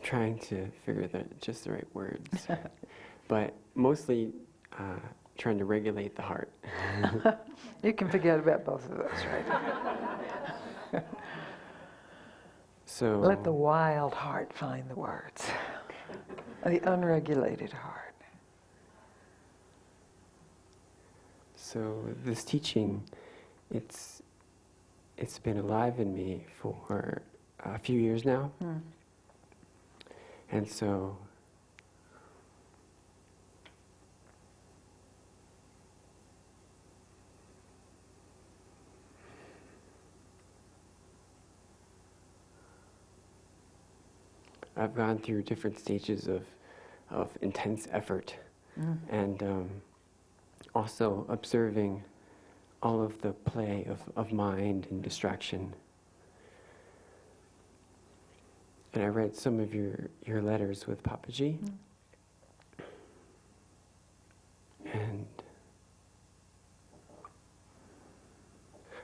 trying to figure just the right words, but mostly trying to regulate the heart. You can forget about both of those, right? So let the wild heart find the words. The unregulated heart. So this teaching, it's been alive in me for a few years now. And so I've gone through different stages of intense effort, and also observing all of the play of mind and distraction. And I read some of your letters with Papaji, and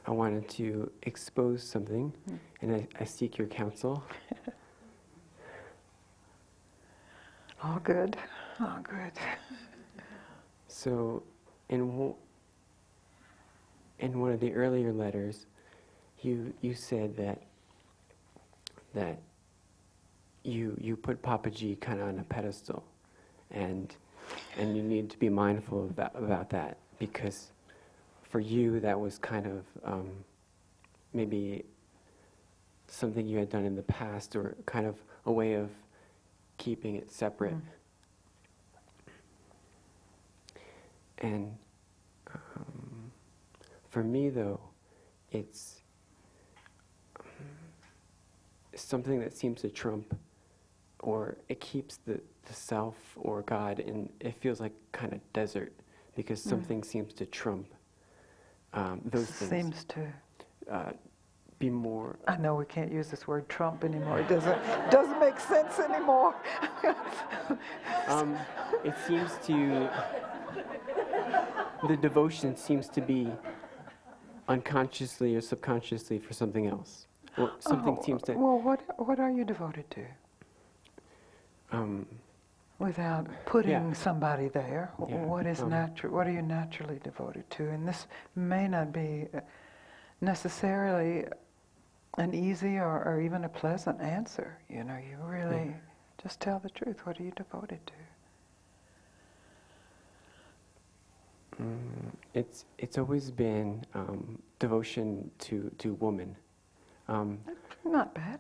I wanted to expose something, and I seek your counsel. All good, all good. So, in one of the earlier letters, you said that you put Papaji kind of on a pedestal, and you need to be mindful about that, because for you that was kind of maybe something you had done in the past, or kind of a way of keeping it separate. And for me, though, it's something that seems to trump, or it keeps the self or God in, it feels like kind of desert, because something seems to trump those things. Seems to be more. I know we can't use this word Trump anymore. It doesn't make sense anymore. It seems to, the devotion seems to be unconsciously or subconsciously for something else. Or something seems to. Well, what are you devoted to? Without putting somebody there, what is natural? What are you naturally devoted to? And this may not be necessarily an easy or even a pleasant answer. You know, you really just tell the truth. What are you devoted to? It's always been devotion to woman. Not bad.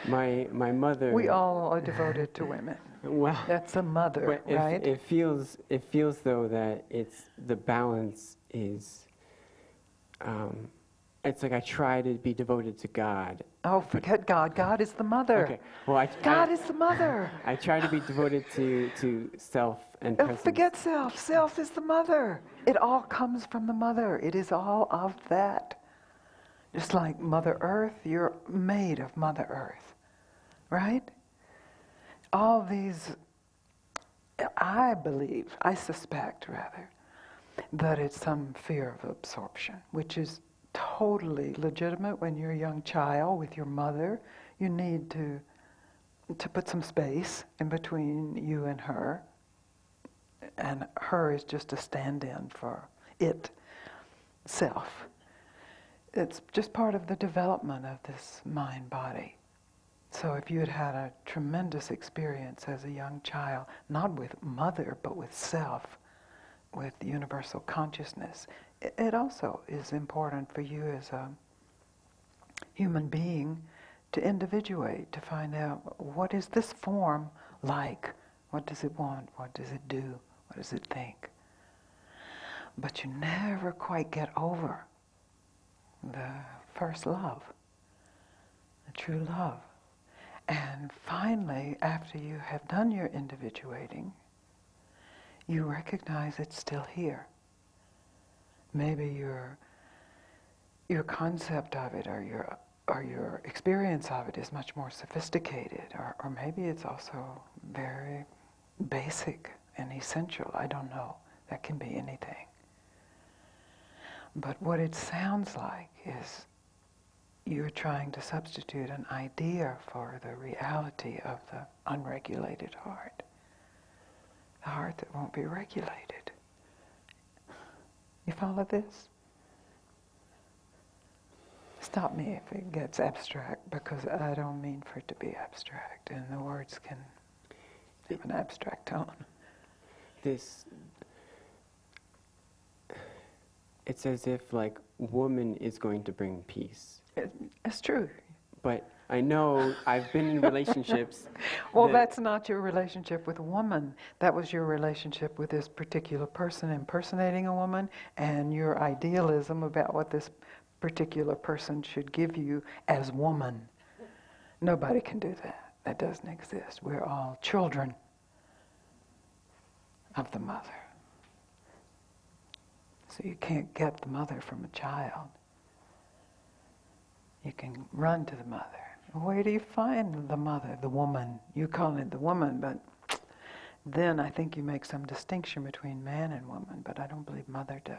My mother. We all are devoted to women. Well, that's a mother, but right? It feels though that it's the balance is. It's like I try to be devoted to God. Oh, forget God. God is the mother. Okay. Well, God is the mother. I try to be devoted to self and presence. Forget self. Self is the mother. It all comes from the mother. It is all of that. Just like Mother Earth, you're made of Mother Earth, right? All these, I suspect rather, that it's some fear of absorption, which is totally legitimate. When you're a young child with your mother, you need to put some space in between you and her her is just a stand-in for it, self. It's just part of the development of this mind-body. So if you had had a tremendous experience as a young child, not with mother, but with self, with universal consciousness, it also is important for you as a human being to individuate, to find out, what is this form like? What does it want? What does it do? What does it think? But you never quite get over the first love, the true love. And finally, after you have done your individuating, you recognize it's still here. Maybe your concept of it or your experience of it is much more sophisticated, or maybe it's also very basic and essential. I don't know. That can be anything. But what it sounds like is you're trying to substitute an idea for the reality of the unregulated heart. The heart that won't be regulated. You follow this? Stop me if it gets abstract, because I don't mean for it to be abstract, and the words can have an abstract tone. It's as if like woman is going to bring peace. It's true. But I know I've been in relationships. Well, that's not your relationship with a woman. That was your relationship with this particular person impersonating a woman, and your idealism about what this particular person should give you as woman. Nobody can do that. That doesn't exist. We're all children of the mother. So you can't get the mother from a child. You can run to the mother. Where do you find the mother, the woman? You call it the woman, but then I think you make some distinction between man and woman, but I don't believe mother does.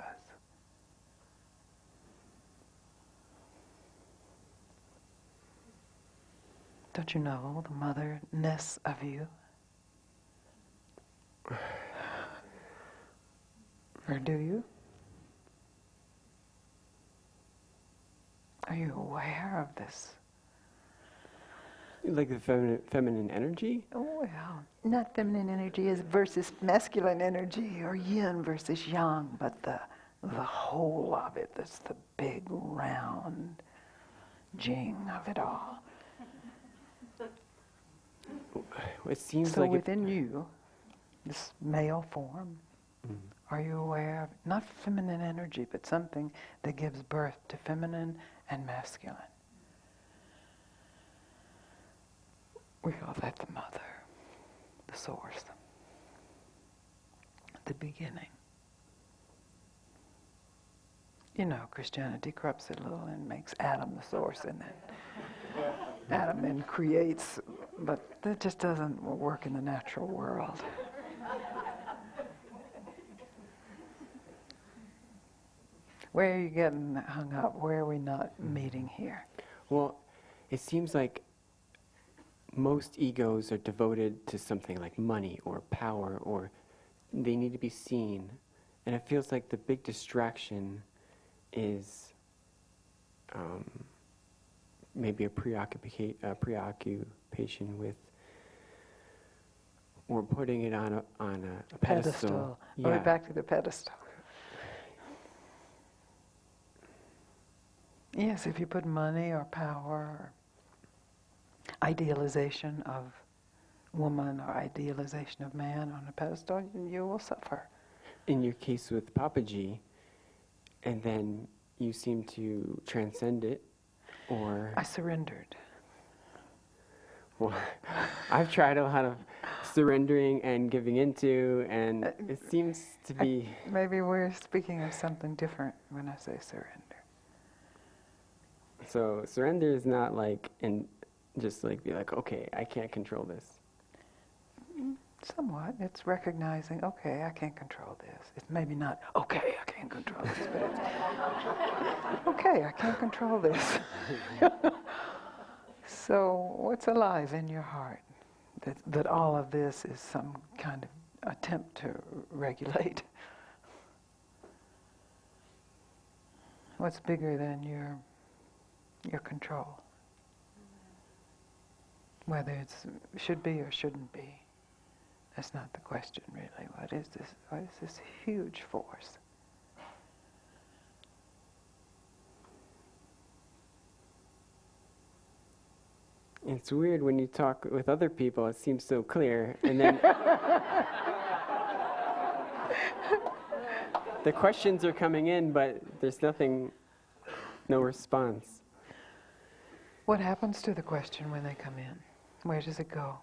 Don't you know the motherness of you? Or do you? Are you aware of this? Like the feminine energy? Oh, well, not feminine energy is versus masculine energy, or yin versus yang, but the whole of it. That's the big round jing of it all. It seems so like within you, this male form, are you aware of not feminine energy, but something that gives birth to feminine and masculine? We call that the mother, the source, the beginning. You know, Christianity corrupts it a little and makes Adam the source, and then Adam then creates, but that just doesn't work in the natural world. Where are you getting hung up? Where are we not meeting here? Well, it seems like most egos are devoted to something like money or power, or they need to be seen. And it feels like the big distraction is maybe a preoccupation with, or putting it on a pedestal. Yeah. We're back to the pedestal. Yes, if you put money or power or idealization of woman or idealization of man on a pedestal, you will suffer. In your case with Papaji, and then you seem to transcend it, or... I surrendered. Well, I've tried a lot of surrendering and giving into, and it seems to be... Maybe we're speaking of something different when I say surrender. So surrender is not like, and just like be like, okay, I can't control this. Somewhat. It's recognizing, okay, I can't control this. It's maybe not, okay, I can't control this, but it's, okay, I can't control this. So what's alive in your heart? That all of this is some kind of attempt to regulate. What's bigger than your control? Whether it should be or shouldn't be. That's not the question, really. What is this huge force? It's weird when you talk with other people, it seems so clear, and then the questions are coming in, but there's no response. What happens to the question when they come in? Where does it go?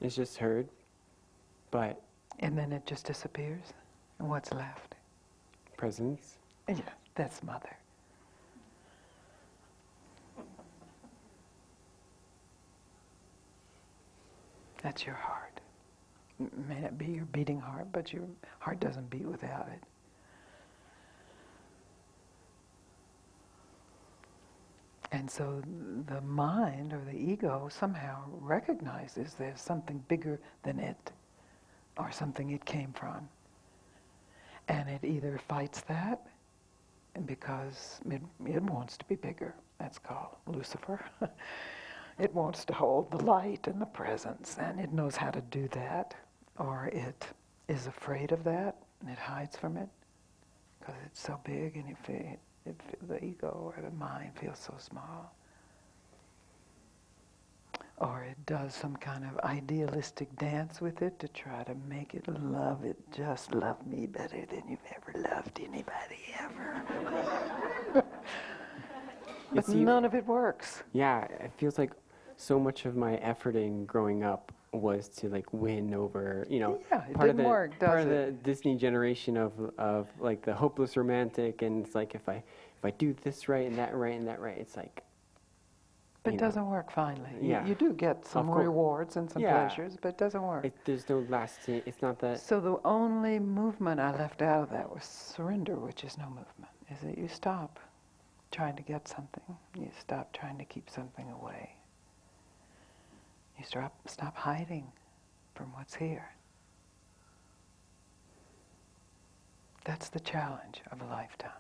It's just heard, but... And then it just disappears? And what's left? Presence. Yeah, that's mother. That's your heart. May not be your beating heart, but your heart doesn't beat without it. And so the mind or the ego somehow recognizes there's something bigger than it, or something it came from. And it either fights that, because it wants to be bigger. That's called Lucifer. It wants to hold the light and the presence, and it knows how to do that. Or it is afraid of that, and it hides from it, because it's so big, and the ego or the mind feels so small. Or it does some kind of idealistic dance with it to try to make it love it. Just love me better than you've ever loved anybody ever. But none of it works. Yeah, it feels like so much of my efforting growing up was to like win over, you know, Yeah, it didn't work, part does of it? the Disney generation of like the hopeless romantic, and it's like if I do this right and that right and that right, it's like. But it doesn't work finally. Yeah. You do get some rewards and some pleasures, but it doesn't work. There's no lasting, it's not that. So the only movement I left out of that was surrender, which is no movement, is that you stop trying to get something. You stop trying to keep something away. You stop hiding from what's here. That's the challenge of a lifetime.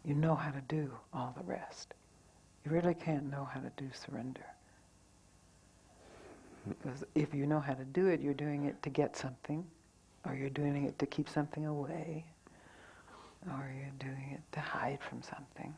You know how to do all the rest. You really can't know how to do surrender. Because if you know how to do it, you're doing it to get something, or you're doing it to keep something away, or you're doing it to hide from something.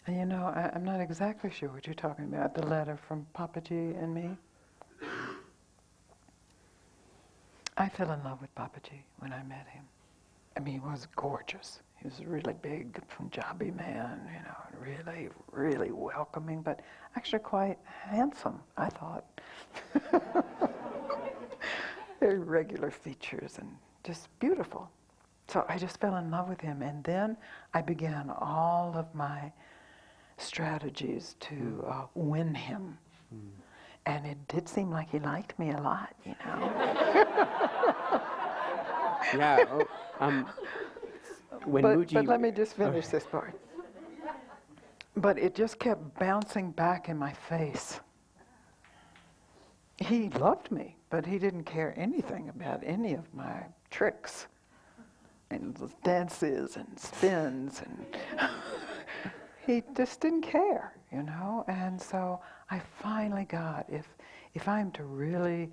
And you know, I'm not exactly sure what you're talking about, the letter from Papaji and me. I fell in love with Papaji when I met him. I mean, he was gorgeous. He was a really big Punjabi man, you know, really, really welcoming, but actually quite handsome, I thought. Very regular features and just beautiful. So I just fell in love with him, and then I began all of my strategies to win him. And it did seem like he liked me a lot, you know. Yeah. When Mooji. But let me just finish this part. But it just kept bouncing back in my face. He loved me, but he didn't care anything about any of my tricks and dances and spins, and he just didn't care, you know. And so I finally got, if I'm to really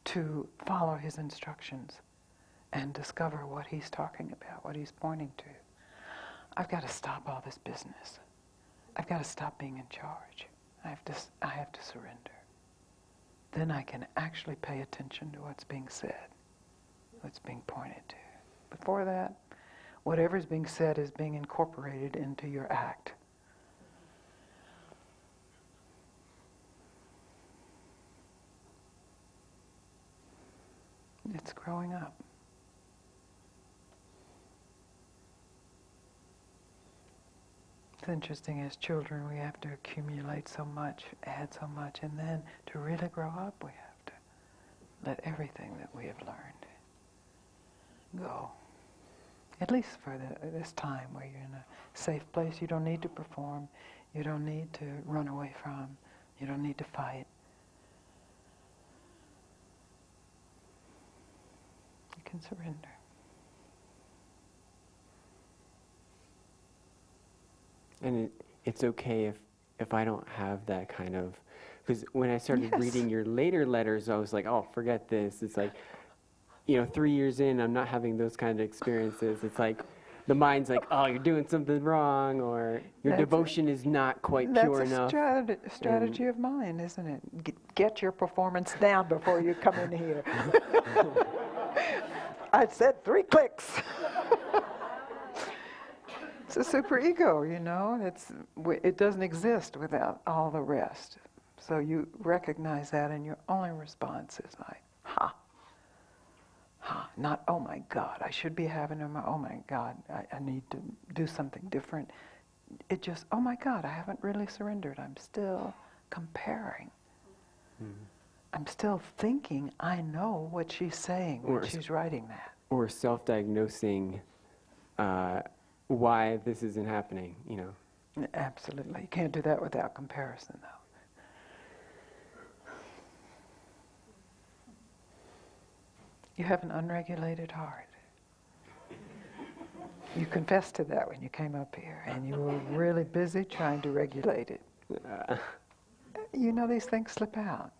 to follow his instructions and discover what he's talking about, what he's pointing to, I've got to stop all this business. I've got to stop being in charge. I have to surrender. Then I can actually pay attention to what's being said, what's being pointed to. Before that, whatever's being said is being incorporated into your act. It's growing up. It's interesting, as children we have to accumulate so much, add so much, and then to really grow up we have to let everything that we have learned go. At least for this time where you're in a safe place. You don't need to perform, you don't need to run away from, you don't need to fight. You can surrender. And it's okay if I don't have that kind of, because when I started reading your later letters, I was like, oh, forget this. It's like, 3 years in, I'm not having those kind of experiences. It's like, the mind's like, oh, you're doing something wrong, or your devotion is not quite pure enough. That's a strategy of mine, isn't it? Get your performance down before you come in here. I said 3 clicks. It's a superego, it doesn't exist without all the rest. So you recognize that, and your only response is like, ha. Not, oh my God, I should be having oh my God, I need to do something different. It just, oh my God, I haven't really surrendered. I'm still comparing. I'm still thinking I know what she's saying when she's writing that. Or self-diagnosing why this isn't happening, you know. Absolutely. You can't do that without comparison, though. You have an unregulated heart. You confessed to that when you came up here, and you were really busy trying to regulate it. You know, these things slip out.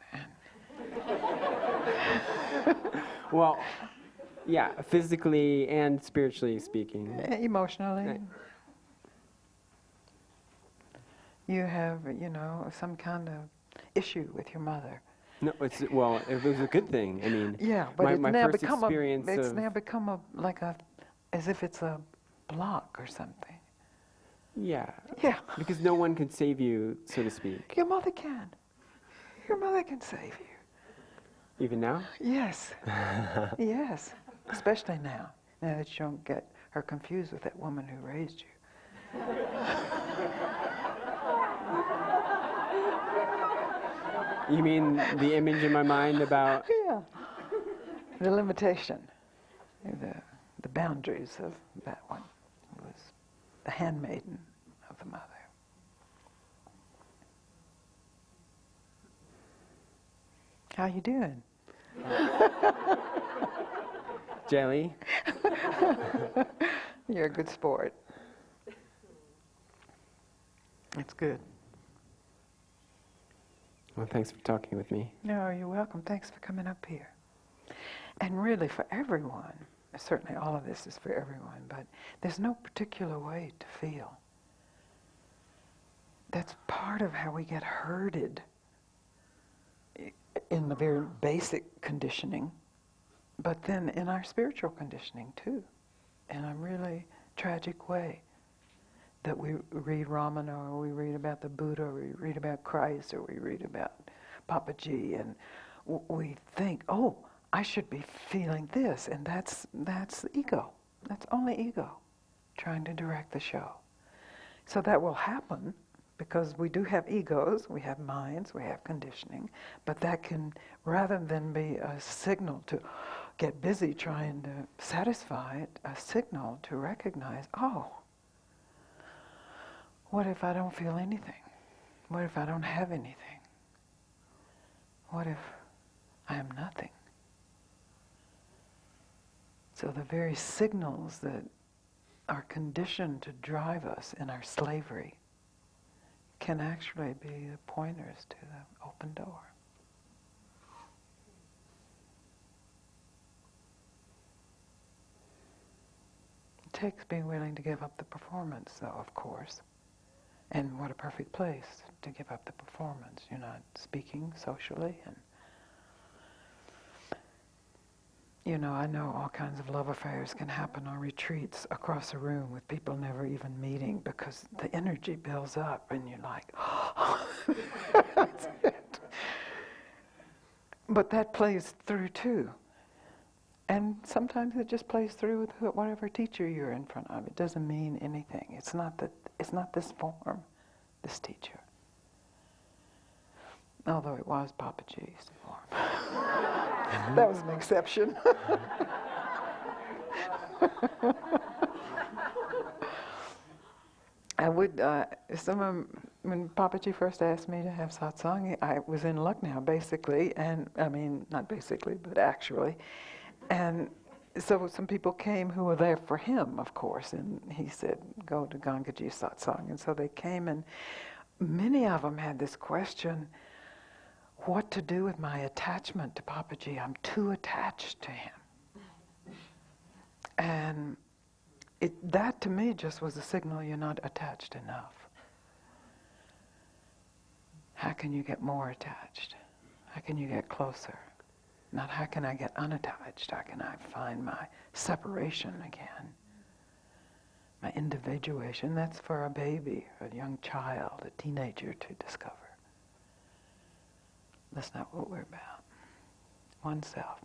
Well, yeah, physically and spiritually speaking. Emotionally. You have, you know, some kind of issue with your mother. No, it was a good thing. I mean, yeah, but it's my now first become experience it's now become as if it's a block or something. Yeah. Yeah. Because no one can save you, so to speak. Your mother can. Your mother can save you. Even now? Yes. Yes. Especially now. Now that you don't get her confused with that woman who raised you. You mean the image in my mind about... Yeah. The limitation, the boundaries of that one was the handmaiden of the mother. How you doing? Jelly? You're a good sport. It's good. Well, thanks for talking with me. No, you're welcome. Thanks for coming up here. And really, for everyone, certainly all of this is for everyone, but there's no particular way to feel. That's part of how we get herded in the very basic conditioning, but then in our spiritual conditioning too, in a really tragic way. That we read Ramana, or we read about the Buddha, or we read about Christ, or we read about Papaji, and we think, oh, I should be feeling this, and that's ego. That's only ego trying to direct the show. So that will happen because we do have egos, we have minds, we have conditioning, but that can, rather than be a signal to get busy trying to satisfy it, a signal to recognize, oh, what if I don't feel anything? What if I don't have anything? What if I am nothing? So the very signals that are conditioned to drive us in our slavery can actually be the pointers to the open door. It takes being willing to give up the performance, though, of course. And what a perfect place to give up the performance. You're not speaking socially, and you know, I know all kinds of love affairs can happen on retreats across a room with people never even meeting because the energy builds up and you're like, oh, that's it. But that plays through too. And sometimes it just plays through with whatever teacher you're in front of. It doesn't mean anything. It's not this form, this teacher. Although it was Papaji's form. That was an exception. I would, when Papaji first asked me to have satsang, I was in Lucknow basically, and I mean, not basically, but actually. And so some people came who were there for him, of course, and he said, go to Gangaji satsang. And so they came, and many of them had this question, what to do with my attachment to Papaji? I'm too attached to him. And that to me just was a signal you're not attached enough. How can you get more attached? How can you get closer? Not how can I get unattached? How can I find my separation again? My individuation. That's for a baby, a young child, a teenager to discover. That's not what we're about. One self.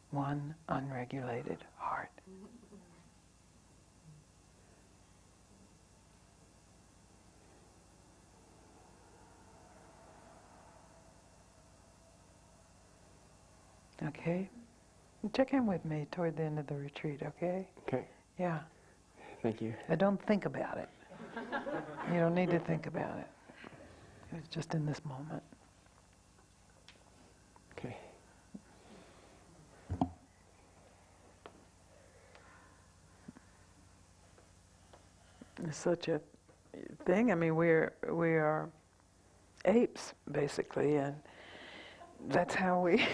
One unregulated heart. Okay? Check in with me toward the end of the retreat, okay? Okay. Yeah. Thank you. But don't think about it. You don't need to think about it. It's just in this moment. Okay. It's such a thing. I mean, we are apes basically, and that's how we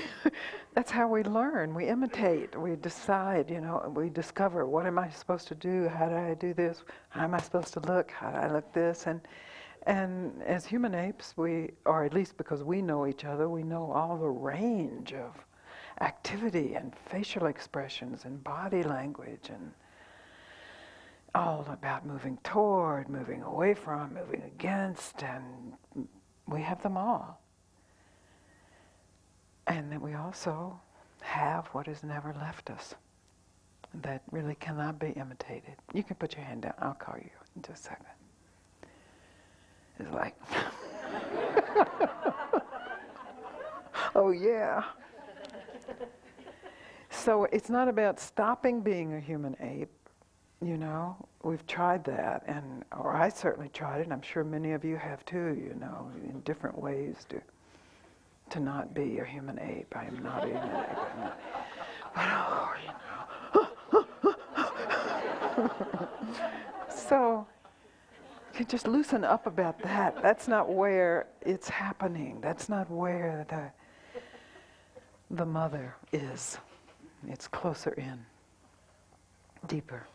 that's how we learn. We imitate. We decide. We discover, what am I supposed to do? How do I do this? How am I supposed to look? How do I look this? And as human apes, or at least because we know each other, we know all the range of activity and facial expressions and body language and all about moving toward, moving away from, moving against, and we have them all. And then we also have what has never left us, that really cannot be imitated. You can put your hand down. I'll call you in just a second. It's like, oh yeah. So it's not about stopping being a human ape. We've tried that, or I certainly tried it, and I'm sure many of you have too, in different ways to not be a human ape. I am not a human ape. So, you can just loosen up about that. That's not where it's happening. That's not where the mother is. It's closer in, deeper.